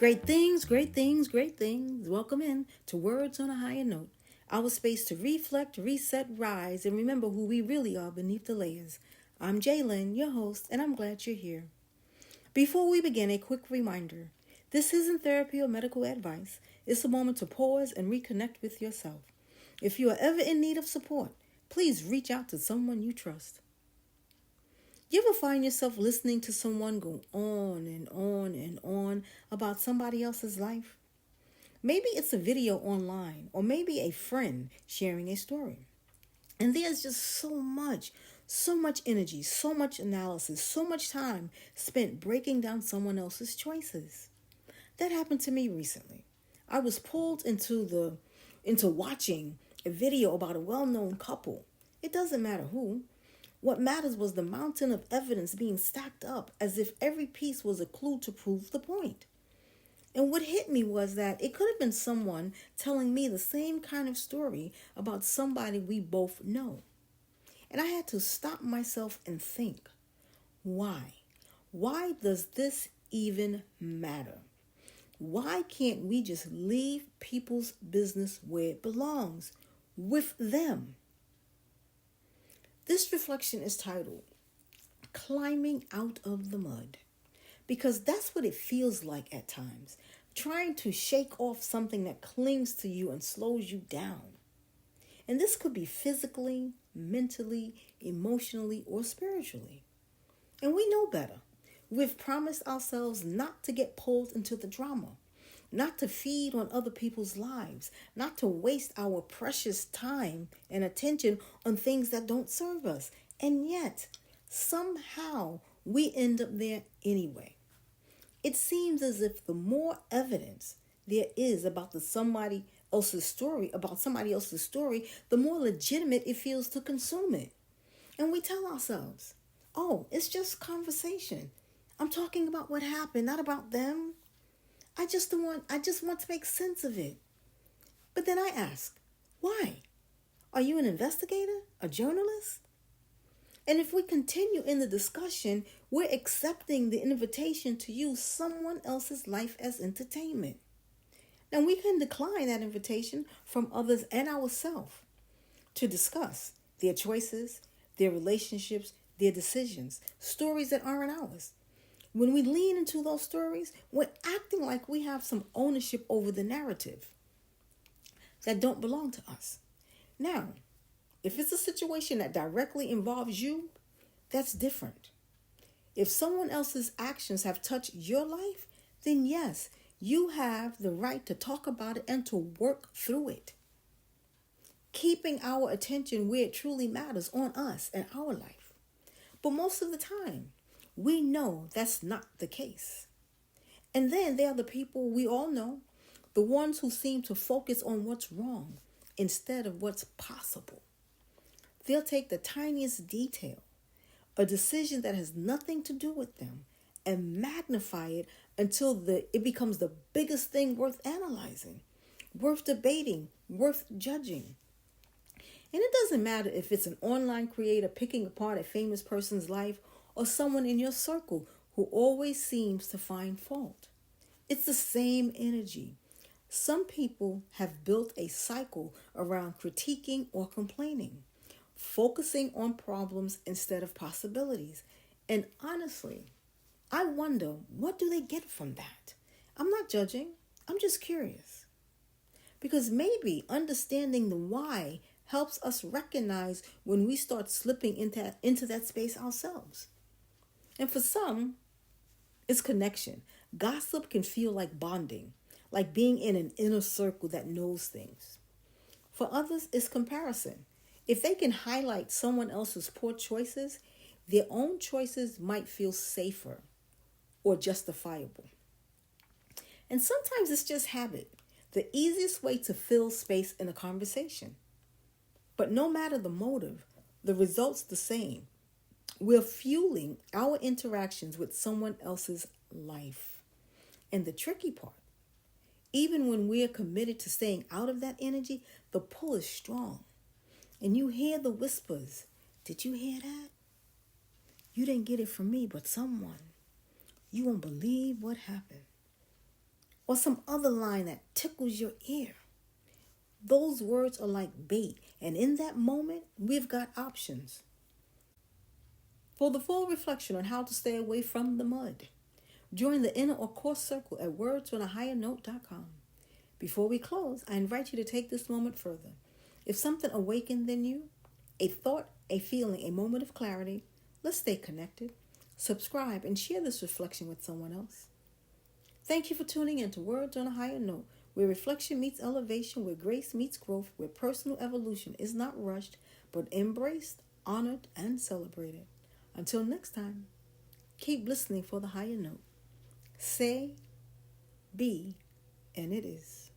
Great things, great things, great things. Welcome in to Words on a Higher Note, our space to reflect, reset, rise, and remember who we really are beneath the layers. I'm Jalen, your host, and I'm glad you're here. Before we begin, a quick reminder. This isn't therapy or medical advice. It's a moment to pause and reconnect with yourself. If you are ever in need of support, please reach out to someone you trust. You ever find yourself listening to someone go on and on and on about somebody else's life? Maybe it's a video online, or maybe a friend sharing a story. And there's just so much energy, so much analysis, so much time spent breaking down someone else's choices. That happened to me recently. I was pulled into watching a video about a well-known couple. It doesn't matter who. What matters was the mountain of evidence being stacked up as if every piece was a clue to prove the point. And what hit me was that it could have been someone telling me the same kind of story about somebody we both know. And I had to stop myself and think, why? Why does this even matter? Why can't we just leave people's business where it belongs, with them? This reflection is titled, Climbing Out of the Mud. Because that's what it feels like at times. Trying to shake off something that clings to you and slows you down. And this could be physically, mentally, emotionally, or spiritually. And we know better. We've promised ourselves not to get pulled into the drama, not to feed on other people's lives, not to waste our precious time and attention on things that don't serve us. And yet, somehow, we end up there anyway. It seems as if the more evidence there is about somebody else's story, the more legitimate it feels to consume it. And we tell ourselves, oh, it's just conversation. I'm talking about what happened, not about them. I just want to make sense of it. But then I ask, why? Are you an investigator? A journalist? And if we continue in the discussion, we're accepting the invitation to use someone else's life as entertainment. Now, we can decline that invitation from others and ourselves to discuss their choices, their relationships, their decisions, stories that aren't ours. When we lean into those stories, we're acting like we have some ownership over the narrative that don't belong to us. Now, if it's a situation that directly involves you, that's different. If someone else's actions have touched your life, then yes, you have the right to talk about it and to work through it. Keeping our attention where it truly matters, on us and our life. But most of the time, we know that's not the case. And then there are the people we all know, the ones who seem to focus on what's wrong instead of what's possible. They'll take the tiniest detail, a decision that has nothing to do with them, and magnify it until it becomes the biggest thing worth analyzing, worth debating, worth judging. And it doesn't matter if it's an online creator picking apart a famous person's life or someone in your circle who always seems to find fault. It's the same energy. Some people have built a cycle around critiquing or complaining, focusing on problems instead of possibilities. And honestly, I wonder, what do they get from that? I'm not judging. I'm just curious. Because maybe understanding the why helps us recognize when we start slipping into that space ourselves. And for some, it's connection. Gossip can feel like bonding, like being in an inner circle that knows things. For others, it's comparison. If they can highlight someone else's poor choices, their own choices might feel safer or justifiable. And sometimes it's just habit, the easiest way to fill space in a conversation. But no matter the motive, the result's the same. We're fueling our interactions with someone else's life. And the tricky part, even when we're committed to staying out of that energy, the pull is strong. And you hear the whispers. Did you hear that? You didn't get it from me, but someone. You won't believe what happened. or some other line that tickles your ear. Those words are like bait, and in that moment, we've got options. For the full reflection on how to stay away from the mud, join the inner or core circle at wordsonahighernote.com. Before we close, I invite you to take this moment further. If something awakened in you, a thought, a feeling, a moment of clarity, let's stay connected. Subscribe and share this reflection with someone else. Thank you for tuning in to Words on a Higher Note, where reflection meets elevation, where grace meets growth, where personal evolution is not rushed, but embraced, honored, and celebrated. Until next time, keep listening for the higher note. Say, be, and it is.